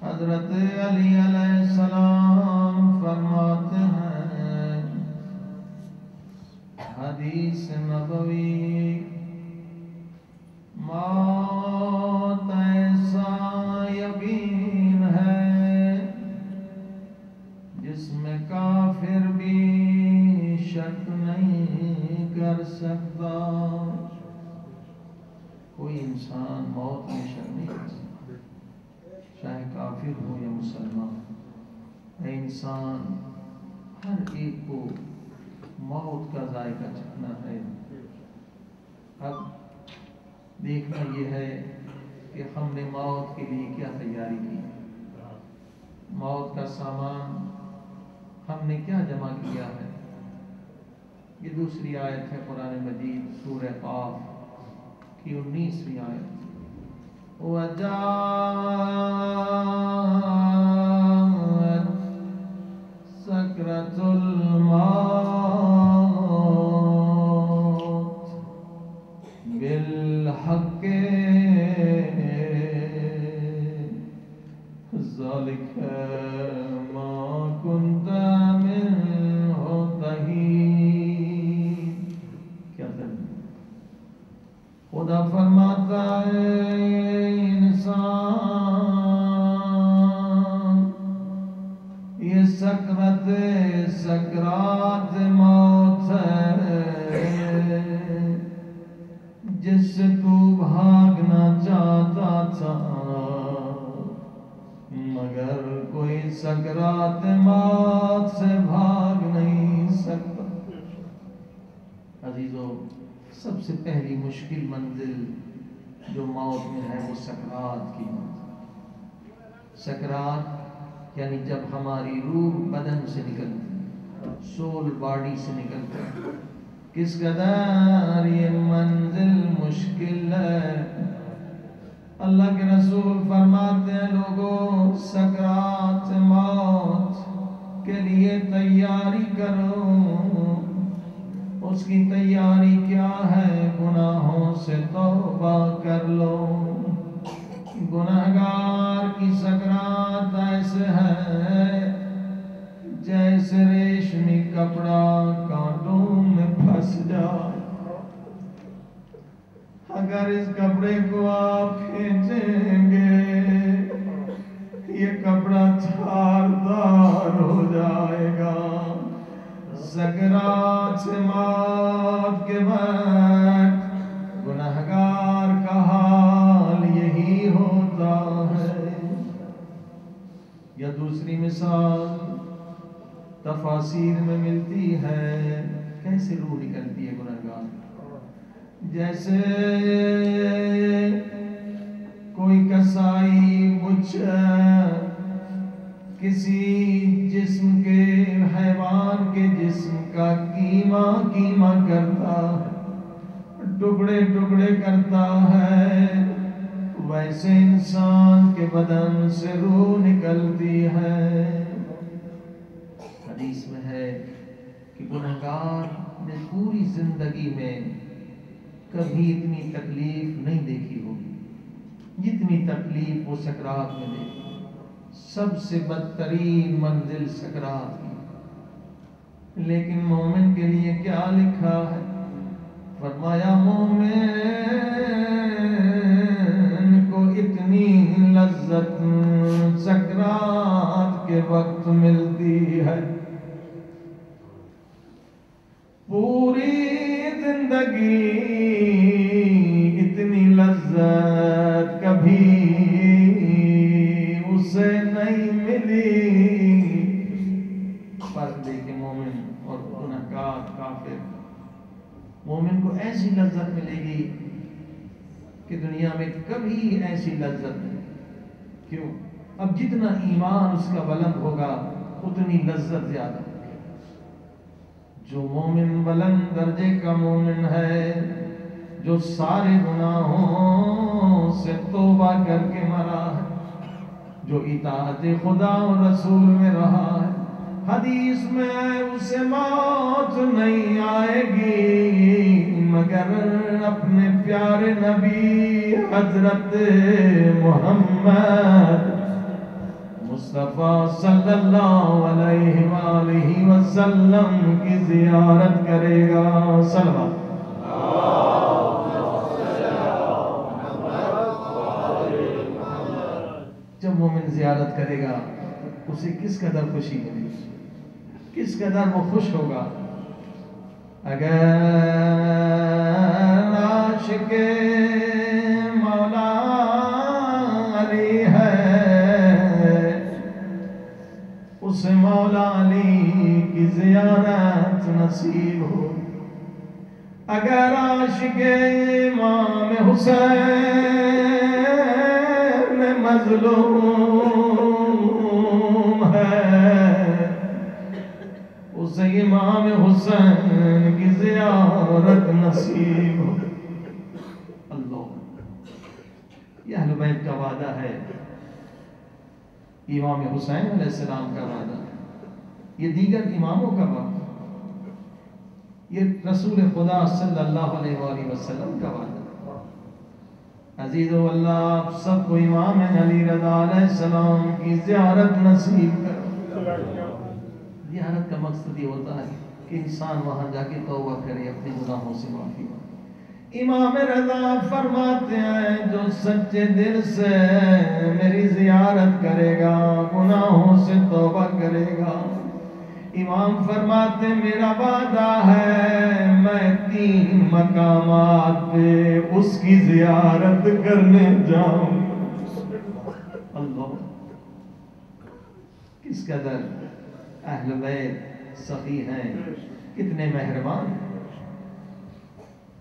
حضرت علی علیہ السلام فرماتے ہیں حدیث نبوی، موت ایسا یقین ہے جس میں کافر بھی شک نہیں کر سکتا۔ کوئی انسان موت میں شک نہیں کر سکتا، چاہے کافر ہو یا مسلمان۔ انسان ہر ایک کو موت کا ذائقہ چکھنا ہے۔ اب دیکھنا یہ ہے کہ ہم نے موت کے لیے کیا تیاری کی، موت کا سامان ہم نے کیا جمع کیا ہے۔ یہ دوسری آیت ہے قرآن مجید سورہ قاف کی 19ویں آیت۔ وَجَاءَتْ سَكْرَةُ الْمَوْتِ بِالْحَقِّ ذَلِكَ مَا كُنْتَ مِنْهُ تَحِيدُ۔ کیا ترجمہ؟ خدا فرماتا ہے سکرات موت ہے جس سے تو بھاگنا چاہتا تھا، مگر کوئی سکرات موت سے بھاگ نہیں سکتا۔ عزیزو، سب سے پہلی مشکل منزل جو موت میں ہے وہ سکرات کی منزل۔ سکرات یعنی جب ہماری روح بدن سے نکلتی، سول باڈی سے نکلتی، کس قدر یہ منزل مشکل ہے۔ اللہ کے رسول فرماتے ہیں لوگوں سکرات موت کے لیے تیاری کرو۔ اس کی تیاری کیا ہے؟ گناہوں سے توبہ کر لو۔ گناہگار کی سکرات ایسے ہے جیسے ریشمی کپڑا کانٹوں میں پھنس جائے۔ اگر اس کپڑے کو آپ کھینچیں گے یہ کپڑا چھاردار ہو جائے گا۔ سکرات موت کے بعد گناہگار کا حال یہی ہوتا ہے۔ یا دوسری مثال تفاسیر میں ملتی ہے، کیسے روح نکلتی ہے گناہگار؟ جیسے کوئی کسائی مجھ کسی جسم کے حیوان کے جسم کا کیما کرتا ہے، ٹکڑے ٹکڑے کرتا ہے، ویسے انسان کے بدن سے روح نکلتی ہے۔ حدیث میں ہے کہ گنہگار نے پوری زندگی میں کبھی اتنی تکلیف نہیں دیکھی ہوگی جتنی تکلیف وہ سکرات میں دیکھی۔ سب سے بدترین منزل سکرات کی، لیکن مومن کے لیے کیا لکھا ہے؟ فرمایا مومن کو اتنی لذت سکرات کے وقت ملتی ہے، پوری زندگی اتنی لذت کبھی اسے نہیں ملی۔ فرق دیکھیں مومن اور گنہگار کافر۔ مومن کو ایسی لذت ملے گی کہ دنیا میں کبھی ایسی لذت نہیں۔ کیوں؟ اب جتنا ایمان اس کا بلند ہوگا اتنی لذت زیادہ ہوگی۔ جو مومن بلند درجے کا مومن ہے، جو سارے گناہوں سے توبہ کر کے مرا ہے، جو اطاعت خدا و رسول میں رہا ہے، حدیث میں اسے موت نہیں آئے گی مگر اپنے پیارے نبی حضرت محمد مصطفیٰ صلی اللہ علیہ وآلہ وسلم کی زیارت کرے گا۔ صلوات جب مومن زیارت کرے گا اسے کس قدر خوشی ملے گی، کس قدر وہ خوش ہوگا۔ اگر عاشق مولا علی ہے، اسے مولا علی کی زیارت نصیب ہو۔ اگر عاشق امام حسین مظلوم ہے، اسے امام حسین کی زیارت نصیب ہو۔ اللہ، یہ اہل بیت کا وعدہ ہے، امام حسین علیہ السلام کا وعدہ ہے، یہ دیگر اماموں کا وعدہ، یہ رسول خدا صلی اللہ علیہ وآلہ وسلم کا وعدہ۔ عزیزو، اللہ آپ سب کو امام علی رضا علیہ السلام کی زیارت نصیب کرو۔ زیارت کا مقصد یہ ہوتا ہے کہ انسان وہاں جا کے توبہ کرے، اپنے گناہوں سے معافی مانگے۔ امام رضا فرماتے ہیں جو سچے دل سے میری زیارت کرے گا، گناہوں سے توبہ کرے گا، امام فرماتے میرا وعدہ ہے میں 3 مقامات پہ اس کی زیارت کرنے جاؤں۔ اللہ، کس قدر اہل بیت سخی ہیں، کتنے مہربان ہیں۔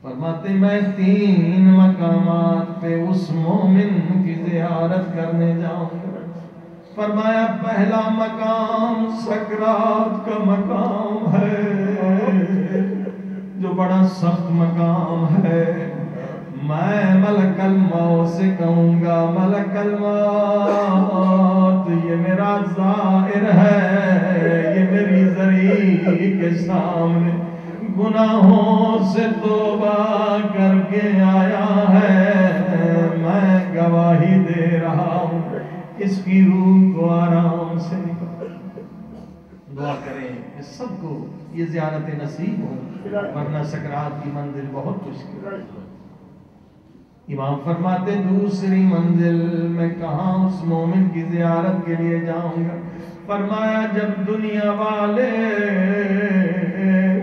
فرماتے میں 3 مقامات پہ اس مومن کی زیارت کرنے جاؤں۔ فرمایا پہلا مقام سکرات کا مقام ہے، جو بڑا سخت مقام ہے۔ میں ملک الموت سے کہوں گا ملک الموت یہ میرا زائر ہے، یہ میری ذریع کے سامنے گناہوں سے توبہ کر کے آیا ہے، میں گواہی دے رہا ہوں اس کی روح کو آرام سے نکال۔ دعا کریں کہ سب کو یہ زیارت نصیب ہو، ورنہ سکرات کی منزل بہت مشکل ہے۔ امام فرماتے دوسری منزل میں کہاں اس مومن کی زیارت کے لیے جاؤں گا؟ فرمایا جب دنیا والے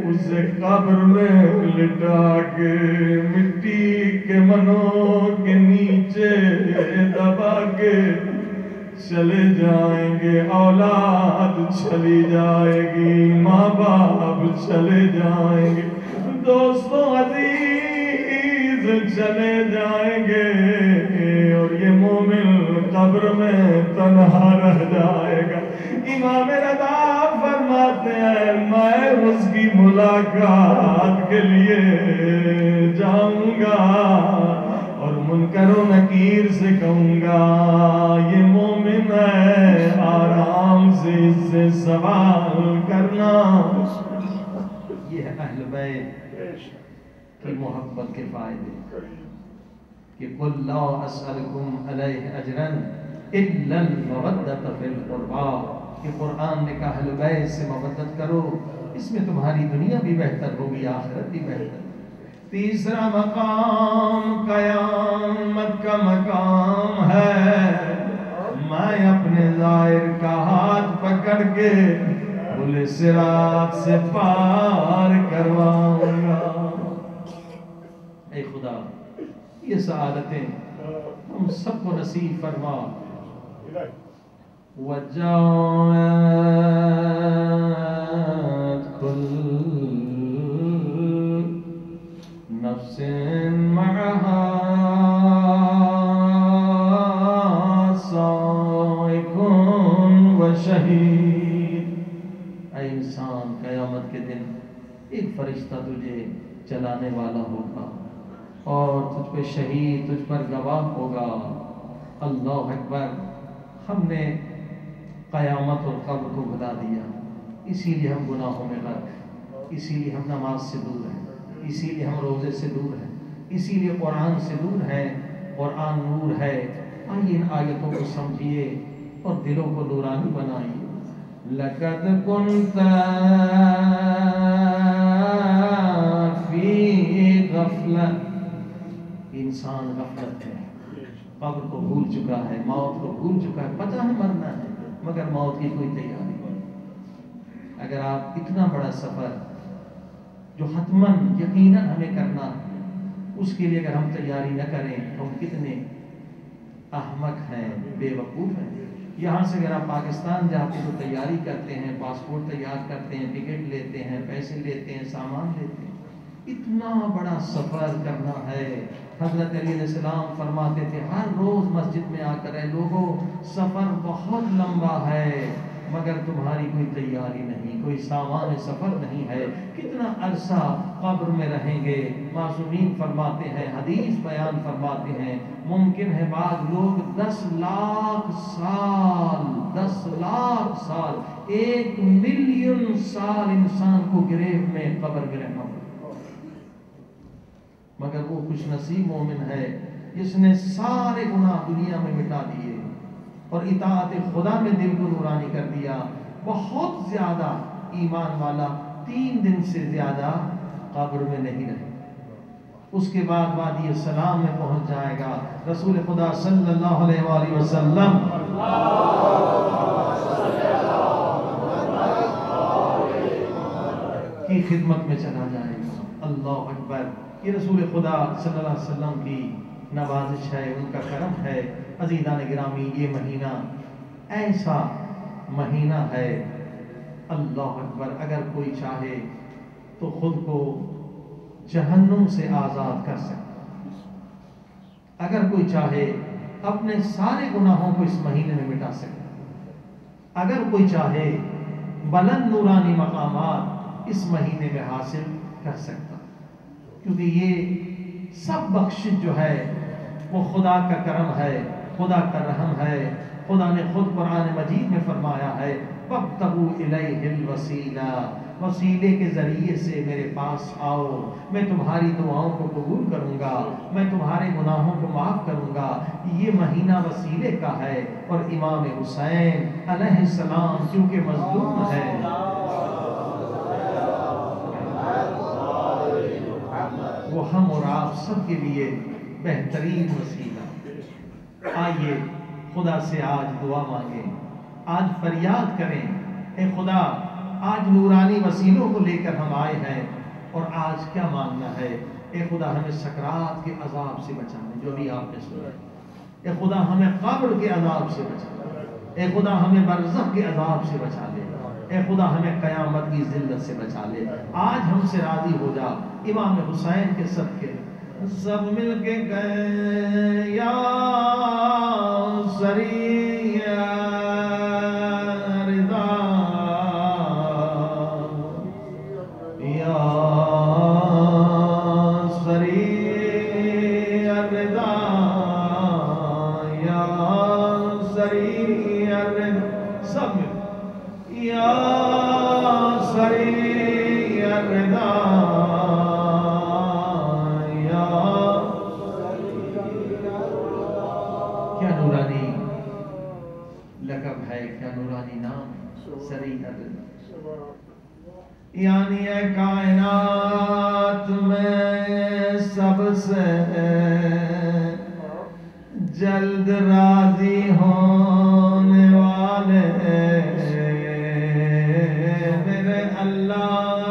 اسے قبر میں لٹا کے مٹی کے منوں کے نیچے دبا کے چلے جائیں گے، اولاد چلی جائے گی، ماں باپ چلے جائیں گے، دوستوں عزیز سے چلے جائیں گے اور یہ مومن قبر میں تنہا رہ جائے گا۔ امام رضا فرماتے ہیں میں اس کی ملاقات کے لیے جاؤں گا اور منکر و نکیر سے کہوں گا یہ مومن ہے، آرام سے اس سے سوال کرنا۔ یہ ہے اہل بیت کی محبت کے فائدے کہ قُلْ لَا أَسْأَلُكُمْ عَلَيْهِ أَجْرًا إِلَّا الْمَوَدَّةَ فِي الْقُرْبَى کہ قرآن نے کہا اہل بیت سے محبت کرو، اس میں تمہاری دنیا بھی بہتر ہوگی، آخرت بھی بہتر۔ تیسرا مقام قیامت کا مقام ہے، میں اپنے ظاہر کا ہاتھ پکڑ کے پل صراط سے پار کرواؤں گا۔ اے خدا یہ سعادتیں ہم سب کو نصیب فرما۔ وَجَاءَتْ كُلُّ نَفْسٍ مَعَهَا سَائِقٌ وَشَهِيدٌ۔ اے انسان قیامت کے دن ایک فرشتہ تجھے چلانے والا ہوگا اور تجھ پہ شہید، تجھ پر گواہ ہوگا۔ اللہ اکبر۔ ہم نے قیامت اور قبر کو بھلا دیا، اسی لیے ہم گناہوں میں غرق ہیں، اسی لیے ہم نماز سے دور ہیں، اسی لیے ہم روزے سے دور ہیں، اسی لیے قرآن سے دور ہیں۔ قرآن نور ہے، آئیے ان آیتوں کو سمجھیے اور دلوں کو نورانی بنائیے۔ لَقَدْ كُنْتَ فِي غَفْلَةٍ، انسان غفلت ہے، قبر کو بھول چکا ہے، موت کو بھول چکا ہے، پتہ ہے مرنا ہے مگر موت کی کوئی تیاری نہیں۔ اگر آپ اتنا بڑا سفر جو حتماً یقیناً ہمیں کرنا ہے، اس کے لیے اگر ہم تیاری نہ کریں تو ہم کتنے احمق ہیں، بے وقوف ہیں۔ یہاں سے اگر آپ پاکستان جاتے تو تیاری کرتے ہیں، پاسپورٹ تیار کرتے ہیں، ٹکٹ لیتے ہیں، پیسے لیتے ہیں، سامان لیتے ہیں، اتنا بڑا سفر کرنا ہے۔ حضرت علی علیہ السلام فرماتے تھے ہر روز مسجد میں آ کر، اے لوگوں سفر بہت لمبا ہے مگر تمہاری کوئی تیاری نہیں، کوئی سامان سفر نہیں ہے، کتنا عرصہ قبر میں رہیں گے۔ معصومین فرماتے ہیں، حدیث بیان فرماتے ہیں، ممکن ہے بعض لوگ 10 لاکھ سال 1 ملین سال انسان کو گریو میں قبر میں رہنا پڑے، مگر وہ خوش نصیب مومن ہے جس نے سارے گناہ دنیا میں مٹا دیے اور اطاعت خدا میں دل کو نورانی کر دیا۔ بہت زیادہ ایمان والا 3 دن سے زیادہ قبر میں نہیں رہے، اس کے بعد وادی السلام میں پہنچ جائے گا۔ رسول خدا صلی اللہ علیہ وآلہ وسلم کی خدمت میں چلا جائے گا۔ اللہ اکبر۔ یہ رسول خدا صلی اللہ علیہ وسلم کی نوازش ہے، ان کا کرم ہے۔ عزیزان گرامی، یہ مہینہ ایسا مہینہ ہے، اللہ اکبر، اگر کوئی چاہے تو خود کو جہنم سے آزاد کر سکتا، اگر کوئی چاہے اپنے سارے گناہوں کو اس مہینے میں مٹا سکتا، اگر کوئی چاہے بلند نورانی مقامات اس مہینے میں حاصل کر سکتا، کیونکہ یہ سب بخشش جو ہے وہ خدا کا کرم ہے، خدا کا رحم ہے۔ خدا نے خود قرآن مجید میں فرمایا ہے وَابْتَغُوا إِلَيْهِ الْوَسِيلَةَ، وسیلے کے ذریعے سے میرے پاس آؤ، میں تمہاری دعاؤں کو قبول کروں گا، میں تمہارے گناہوں کو معاف کروں گا۔ یہ مہینہ وسیلے کا ہے، اور امام حسین علیہ السلام کیونکہ مظلوم ہے، وہ ہم اور آپ سب کے لیے بہترین وسیلہ۔ آئیے خدا سے آج دعا مانگیں، آج فریاد کریں، اے خدا آج نورانی وسیلوں کو لے کر ہم آئے ہیں، اور آج کیا مانگنا ہے؟ اے خدا ہمیں سکرات کے عذاب سے بچا لے، جو بھی آپ نے سنا، اے خدا ہمیں قبر کے عذاب سے بچا لے، اے خدا ہمیں برزخ کے عذاب سے بچا لے، اے خدا ہمیں قیامت کی ذلت سے بچا لے۔ آج ہم سے راضی ہو جا، امام حسین کے صدقے سب مل کے کہیں یا سریع رضا یا سریع رضا یا سریع رضا سب یا سریع رضا یعنی اے کائنات میں سب سے جلد راضی ہونے والے میرے اللہ،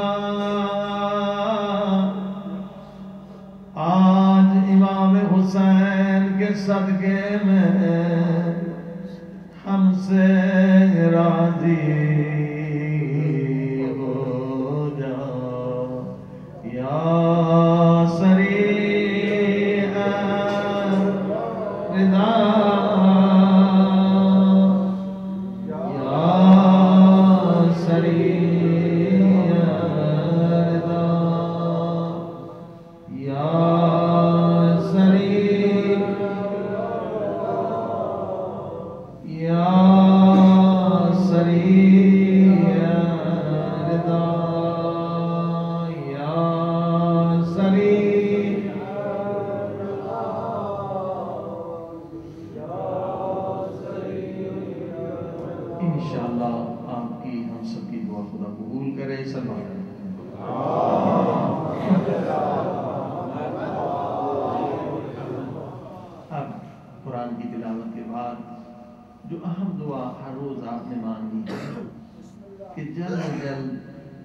آج امام حسین کے صدقے میں ہم سے راضی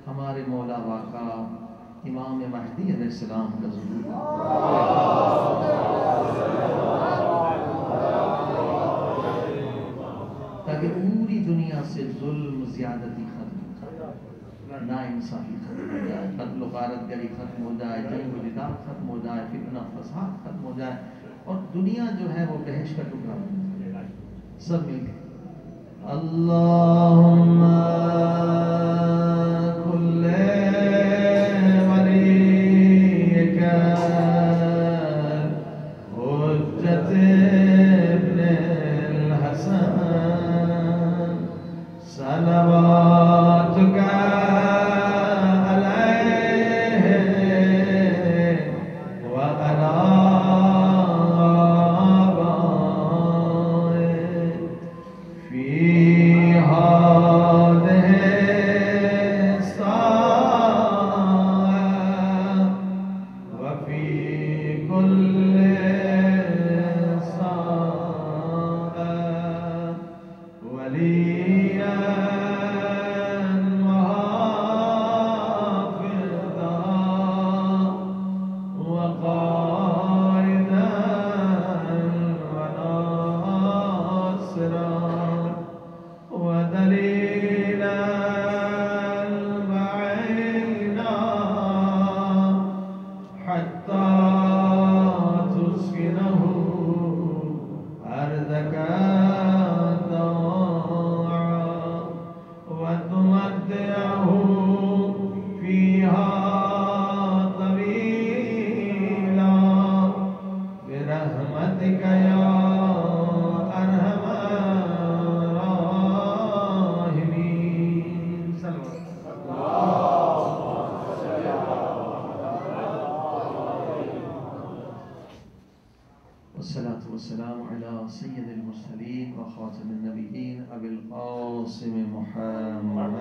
ہمارے مولا واقع امام مہدی علیہ السلام کا ظہور تاکہ پوری دنیا سے ظلم زیادتی ختم ہو جائے، ناانصافی ختم ہو جائے، قتل و غارت گری ختم ہو جائے، جنگ و جدال ختم ہو جائے، فتنہ فساد ختم ہو جائے اور دنیا جو ہے وہ بہشت کا ٹکڑا بن جائے۔ سب مل کے اللہم والسلام على سيد المرسلين وخاتم النبيين أبي القاسم محمد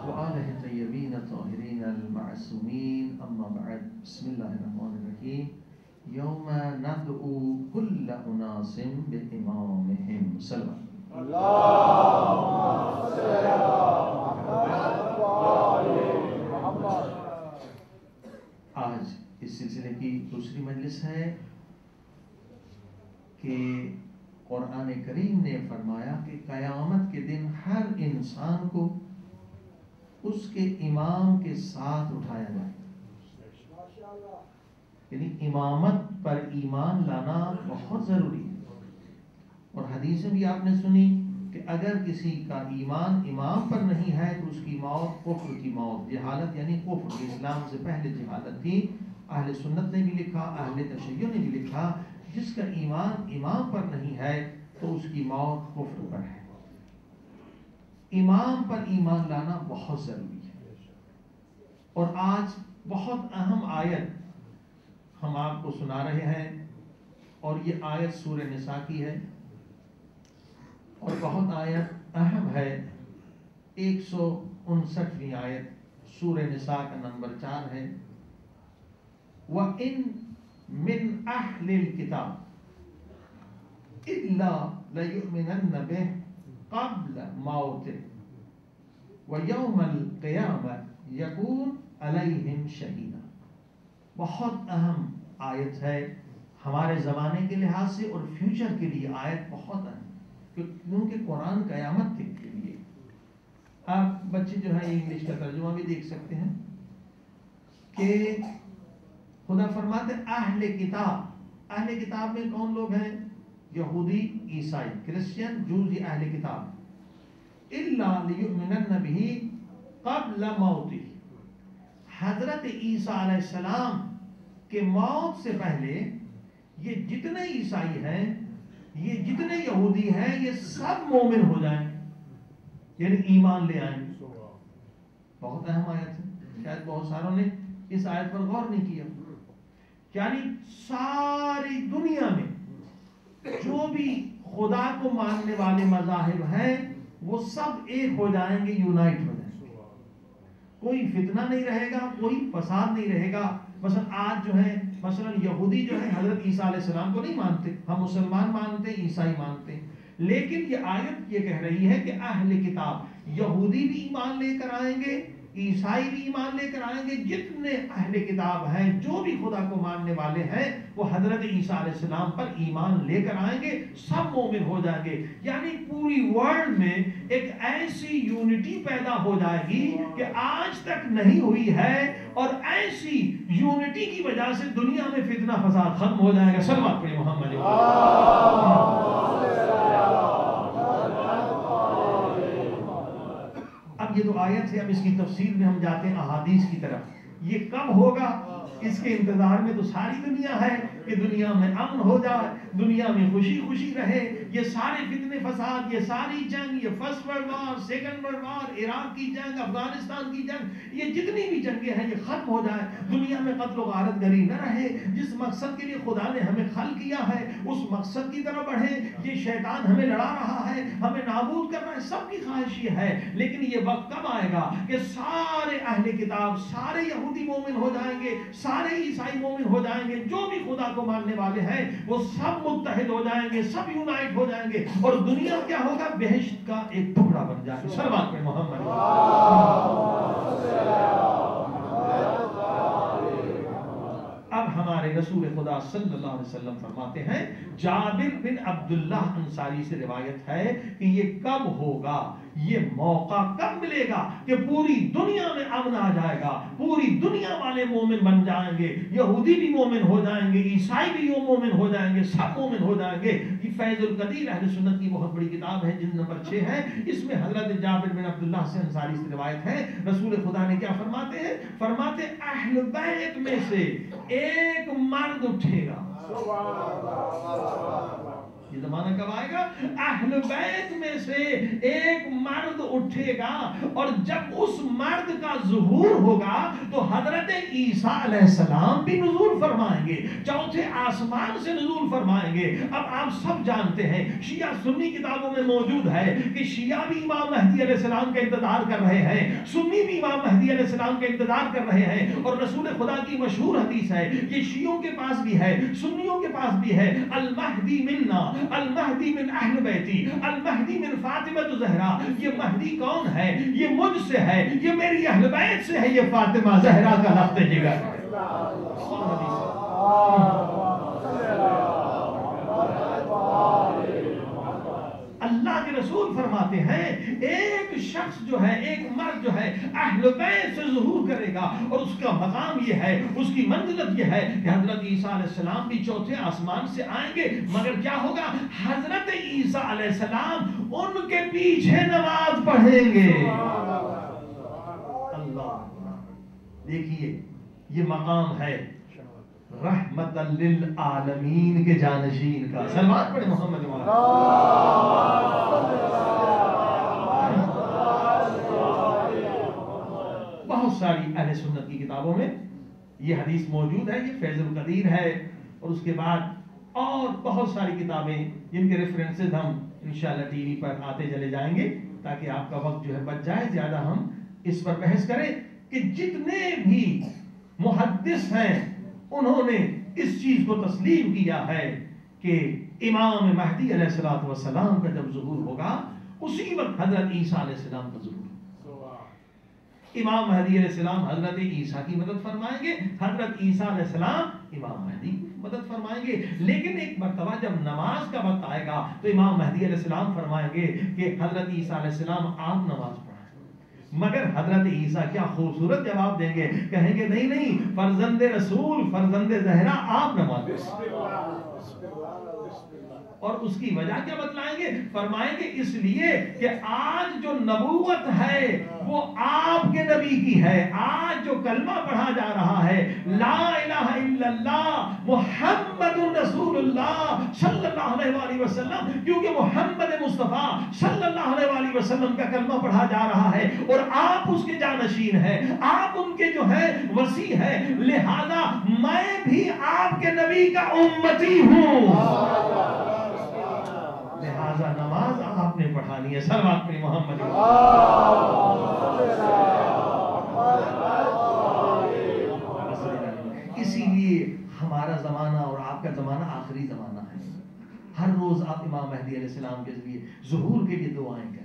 وآله الطيبين الطاهرين المعصومين. أما بعد، بسم الله الرحمن الرحيم. يوم ندعو كل أناس بإمامهم. سلام اللهم صل على محمد. آج اس سلسلے کی دوسری مجلس ہے کہ قرآن کریم نے فرمایا کہ قیامت کے دن ہر انسان کو اس کے امام کے ساتھ اٹھایا جائے. یعنی امامت پر ایمان لانا بہت ضروری ہے. اور حدیث میں بھی آپ نے سنی کہ اگر کسی کا ایمان امام پر نہیں ہے تو اس کی موت کفر کی موت. جہالت یعنی کفر، اسلام سے پہلے جہالت تھی. اہل سنت نے بھی لکھا، اہل تشیع نے بھی لکھا، جس کا ایمان امام پر نہیں ہے تو اس کی موت کفر پر ہے. امام پر ایمان لانا بہت ضروری ہے. اور آج بہت اہم آیت ہم آپ کو سنا رہے ہیں، اور یہ آیت سورہ نساء کی ہے، اور بہت آیت اہم ہے. 159ویں آیت سورہ نساء کا نمبر 4 ہے. وَإِن مِّنْ أَهْلِ الْكِتَابِ إِلَّا لَيُؤْمِنَنَّ بِهِ قَبْلَ مَوْتِهِ وَيَوْمَ الْقِيَامَةِ يَكُونُ عَلَيْهِمْ شَهِيدًا. بہت اہم آیت ہے ہمارے زمانے کے لحاظ سے، اور فیوچر کے لیے آیت بہت اہم، کیونکہ قرآن قیامت کے لیے. آپ بچے جو ہے انگلش کا ترجمہ بھی دیکھ سکتے ہیں کہ خدا فرماتے اہل کتاب. اہل کتاب میں کون لوگ ہیں؟ یہودی، عیسائی، کرسچین، جوز، یہ اہل کتاب. الا لیؤمنن بہ قبل موتہ. حضرت عیسیٰ علیہ السلام کے موت سے پہلے یہ جتنے عیسائی ہیں، یہ جتنے یہودی ہیں، یہ سب مومن ہو جائیں، یعنی ایمان لے آئیں. بہت اہم آیت ہے. شاید بہت ساروں نے اس آیت پر غور نہیں کیا. یعنی ساری دنیا میں جو بھی خدا کو ماننے والے مذاہب ہیں وہ سب ایک ہو جائیں گے، یونائٹ ہو جائیں گے. کوئی فتنہ نہیں رہے گا، کوئی فساد نہیں رہے گا. مثلا آج جو ہے، مثلا یہودی جو ہے حضرت عیسیٰ علیہ السلام کو نہیں مانتے، ہم مسلمان مانتے ہیں، عیسائی مانتے ہیں. لیکن یہ آیت یہ کہہ رہی ہے کہ اہل کتاب، یہودی بھی ایمان لے کر آئیں گے، عیسائی بھی ایمان لے کر آئیں گے. جتنے اہل کتاب ہیں، جو بھی خدا کو ماننے والے ہیں، وہ حضرت عیسیٰ علیہ السلام پر ایمان لے کر آئیں گے، سب مومن ہو جائیں گے. یعنی پوری ورلڈ میں ایک ایسی یونٹی پیدا ہو جائے گی کہ آج تک نہیں ہوئی ہے، اور ایسی یونٹی کی وجہ سے دنیا میں فتنہ فساد ختم ہو جائے گا. صلوات پڑھیں محمد. اب یہ تو آیت ہے، اب اس کی تفسیر میں ہم جاتے ہیں احادیث کی طرف. یہ کب ہوگا؟ اس کے انتظار میں تو ساری دنیا ہے کہ دنیا میں امن ہو جائے، دنیا میں خوشی خوشی رہے. یہ سارے فتنے فساد، یہ ساری جنگ، یہ first world war, second world war, Iraq کی جنگ، افغانستان کی جنگ، یہ جتنی بھی جنگیں ہیں یہ ختم ہو جائے. دنیا میں قتل و غارت گری نہ رہے. جس مقصد کے لیے خدا نے ہمیں خلق کیا ہے اس مقصد کی طرف بڑھے. یہ شیطان ہمیں لڑا رہا ہے، ہمیں نابود کر رہا ہے، سب کی خواہش یہ ہے. لیکن یہ وقت کب آئے گا کہ سارے اہل کتاب، سارے یہودی مومن ہو جائیں گے، سارے عیسائی مومن ہو جائیں گے، جو بھی خدا کو ماننے والے ہیں وہ سب متحد ہو جائیں گے، سب یونائٹ ہو جائیں گے، اور دنیا کیا ہوگا؟ بہشت کا ایک ٹکڑا بن جائے گا. صلوات پہ محمد. اب ہمارے رسول خدا صلی اللہ علیہ وسلم فرماتے ہیں، جابر بن عبداللہ انصاری سے روایت ہے کہ یہ کب ہوگا، یہ موقع کب ملے گا کہ پوری دنیا میں امن آ جائے گا، پوری دنیا والے مومن بن جائیں گے، یہودی بھی مومن ہو جائیں گے، عیسائی بھی مومن ہو جائیں گے، سب مومن ہو جائیں گے. یہ فیض القدیر اہل سنت کی بہت بڑی کتاب ہے، جلد نمبر 6 ہے. اس میں حضرت جابر بن عبداللہ سے انصاری سے روایت ہے، رسول خدا نے کیا فرماتے ہیں؟ فرماتے اہل بیت میں سے ایک مرد اٹھے گا. یہ زمانہ کب آئے گا؟ اہل بیت میں سے ایک مرد اٹھے گا، اور جب اس مرد کا ظہور ہوگا تو حضرت عیسیٰ علیہ السلام بھی نزول فرمائیں گے، چوتھے آسمان سے نزول فرمائیں گے. اب آپ سب جانتے ہیں، شیعہ سنی کتابوں میں موجود ہے کہ شیعہ بھی امام مہدی علیہ السلام کا انتظار کر رہے ہیں، سنی بھی امام مہدی علیہ السلام کا انتظار کر رہے ہیں. اور رسول خدا کی مشہور حدیث ہے، یہ شیعوں کے پاس بھی ہے، سنیوں کے پاس بھی ہے، المہدی منا، المہدی من اہل بیتی، المہدی من فاطمہ زہرا. یہ مہدی کون ہے؟ یہ مجھ سے ہے، یہ میری اہل بیت سے ہے، یہ فاطمہ زہرا کا لفظ جگر. اللہ کے رسول فرماتے ہیں ایک شخص جو ہے، ایک مرد جو ہے اہل اہل بیت سے ظہور کرے گا، اور اس کا مقام یہ ہے، اس کی منزلت یہ ہے کہ حضرت عیسیٰ علیہ السلام بھی چوتھے آسمان سے آئیں گے، مگر کیا ہوگا؟ حضرت عیسیٰ علیہ السلام ان کے پیچھے نماز پڑھیں گے۔ اللہ، دیکھیے یہ مقام ہے رحمت للعالمین کے جانشین کا۔ سلوات پڑھیں محمد بہت ساری اہل سنت کی کتابوں میں یہ حدیث موجود ہے، یہ فیض القدیر ہے، اور اس کے بعد اور بہت ساری کتابیں جن کے ریفرنسز ہم انشاءاللہ ٹی وی پر آتے چلے جائیں گے تاکہ آپ کا وقت جو ہے بچ جائے، زیادہ ہم اس پر بحث کریں کہ جتنے بھی محدث ہیں انہوں نے اس چیز کو تسلیم کیا ہے کہ امام مہدی علیہ السلام کا جب ظہور ہوگا اسی وقت حضرت عیسیٰ علیہ السلام کا ظہور، امام مہدی علیہ السلام حضرت عیسیٰ کی مدد فرمائیں گے، حضرت عیسیٰ علیہ السلام امام مہدی کی مدد فرمائیں گے۔ لیکن ایک مرتبہ جب نماز کا وقت آئے گا تو امام مہدی علیہ السلام فرمائیں گے کہ حضرت عیسیٰ علیہ السلام آپ نماز پڑھائیں، مگر حضرت عیسیٰ کیا خوبصورت جواب دیں گے، کہیں گے نہیں نہیں، فرزند رسول، فرزند زہرا آپ نماز پڑھائیں، اور اس کی وجہ کیا بتلائیں گے؟ فرمائیں گے اس لیے کہ آج جو نبوت ہے وہ آپ کے نبی کی ہے، آج جو کلمہ پڑھا جا رہا ہے لا الہ الا اللہ محمد رسول اللہ صلی اللہ علیہ وآلہ وسلم، کیونکہ محمد مصطفیٰ صلی اللہ علیہ وآلہ وسلم کا کلمہ پڑھا جا رہا ہے اور آپ اس کے جانشین ہیں، آپ ان کے جو ہے وسیع ہے، لہذا میں بھی آپ کے نبی کا امتی ہوں، لہذا نماز آپ نے پڑھانی ہے۔ صلوات پڑھیں محمد۔ اسی لیے ہمارا زمانہ اور آپ کا زمانہ آخری زمانہ ہے، ہر روز آپ امام مہدی علیہ السلام کے ذریعے ظہور کے لیے دعائیں کریں،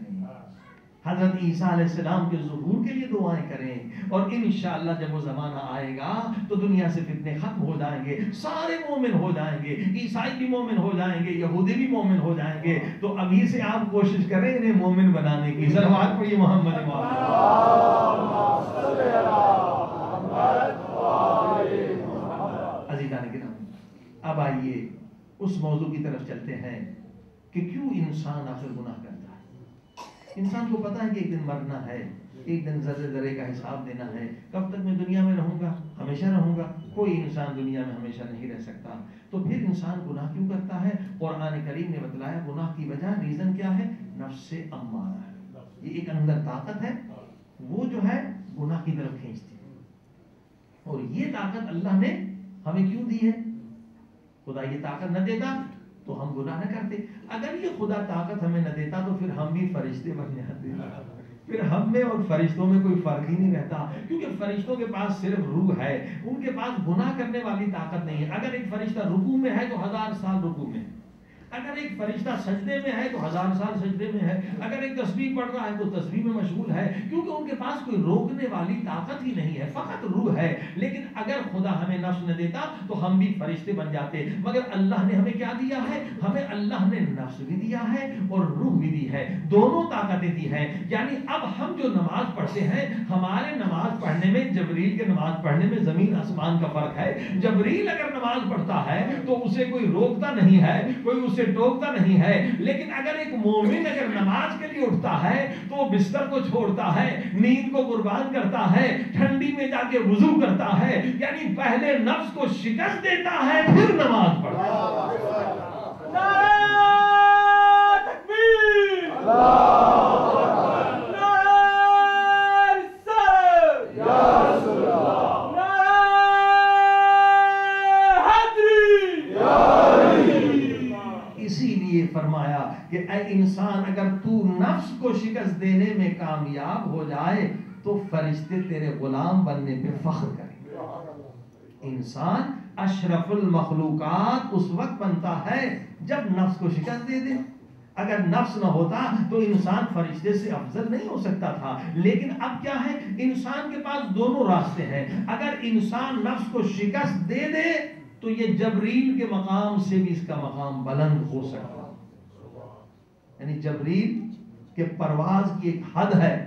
حضرت عیسیٰ علیہ السلام کے ظہور کے لیے دعائیں کریں، اور انشاءاللہ جب وہ زمانہ آئے گا تو دنیا سے فتنے ختم ہو جائیں گے، سارے مومن ہو جائیں گے، عیسائی بھی مومن ہو جائیں گے، یہودی بھی مومن ہو جائیں گے، تو ابھی سے آپ کوشش کریں انہیں مومن بنانے کی۔ صلوات پڑھیے محمد۔ عزیزان کرام، اب آئیے اس موضوع کی طرف چلتے ہیں کہ کیوں انسان آخر گناہ کرتا ہے۔ انسان کو پتا ہے کہ ایک دن مرنا ہے، ایک دن ذرے ذرے کا حساب دینا ہے، کب تک میں دنیا میں رہوں گا؟ ہمیشہ رہوں گا؟ کوئی انسان دنیا میں ہمیشہ نہیں رہ سکتا، تو پھر انسان گناہ کیوں کرتا ہے؟ قرآن کریم نے بتلایا گناہ کی وجہ، ریزن کیا ہے؟ نفس امارہ ہے، یہ ایک اندر طاقت ہے، وہ جو ہے گناہ کی طرف کھینچتی ہے، اور یہ طاقت اللہ نے ہمیں کیوں دی ہے؟ خدا یہ طاقت نہ دیتا تو ہم گناہ نہ کرتے، اگر یہ خدا طاقت ہمیں نہ دیتا تو پھر ہم بھی فرشتے بن جاتے، پھر ہم میں اور فرشتوں میں کوئی فرق ہی نہیں رہتا، کیونکہ فرشتوں کے پاس صرف روح ہے، ان کے پاس گناہ کرنے والی طاقت نہیں ہے۔ اگر ایک فرشتہ رکوع میں ہے تو 1000 سال رکوع میں، اگر ایک فرشتہ سجدے میں ہے تو 1000 سال سجدے میں ہے، اگر ایک تسبیح پڑھ رہا ہے تو تسبیح میں مشغول ہے، کیونکہ ان کے پاس کوئی روکنے والی طاقت ہی نہیں ہے، فقط روح ہے۔ لیکن اگر خدا ہمیں نفس نہ دیتا تو ہم بھی فرشتے بن جاتے، مگر اللہ نے ہمیں کیا دیا ہے؟ ہمیں اللہ نے نفس بھی دیا ہے اور روح بھی دی ہے، دونوں طاقتیں دی ہیں۔ یعنی اب ہم جو نماز پڑھتے ہیں، ہمارے نماز پڑھنے میں جبریل کے نماز پڑھنے میں زمین آسمان کا فرق ہے۔ جبریل اگر نماز پڑھتا ہے تو اسے کوئی روکتا نہیں ہے، کوئی اسے ٹوکتا نہیں ہے، لیکن اگر ایک مومن اگر نماز کے لیے اٹھتا ہے تو وہ بستر کو چھوڑتا ہے، نیند کو قربان کرتا ہے، ٹھنڈی میں جا کے وضو کرتا ہے، یعنی پہلے نفس کو شکست دیتا ہے پھر نماز پڑھتا ہے۔ نعرہ تکبیر، فرمایا کہ اے انسان اگر تو نفس کو شکست دینے میں کامیاب ہو جائے تو فرشتے تیرے غلام بننے پہ فخر کریں۔ انسان اشرف المخلوقات اس وقت بنتا ہے جب نفس کو شکست دے دے، اگر نفس نہ ہوتا تو انسان فرشتے سے افضل نہیں ہو سکتا تھا۔ لیکن اب کیا ہے؟ انسان کے پاس دونوں راستے ہیں، اگر انسان نفس کو شکست دے دے تو یہ جبریل کے مقام سے بھی اس کا مقام بلند ہو سکتا، یعنی جبریل کے پرواز کی ایک حد ہے،